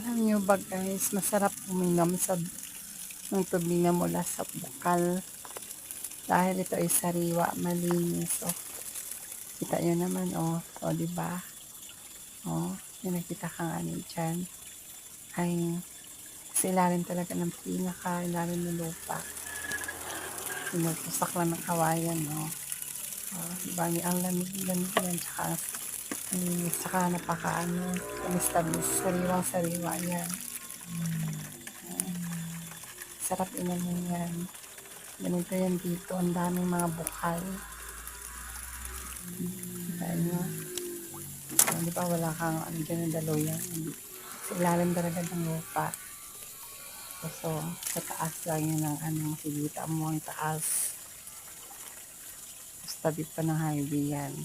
Alam nyo ba guys, masarap uminom ng tubig na mula sa bukal. Dahil ito ay sariwa, malinis. O, kita nyo naman, o diba? O, yung nakita kang ano dyan. Ay, sa ilalim talaga ng ilalim ng lupa. Pinupusak lang ng kawayan, diba? Ang lamig-lamig yan, tsaka napakaano, tamis-tamis, sariwang-sariwa yan. Sarap inamin yan. Ganito yan dito, ang daming mga bukal. Dahil nyo, di ba wala kang ano dyan ng daluyan. Sa ilalim talaga ng lupa. So, sa taas lang yun ang makikita mo ang taas. Tapos tabi pa ng highway yan.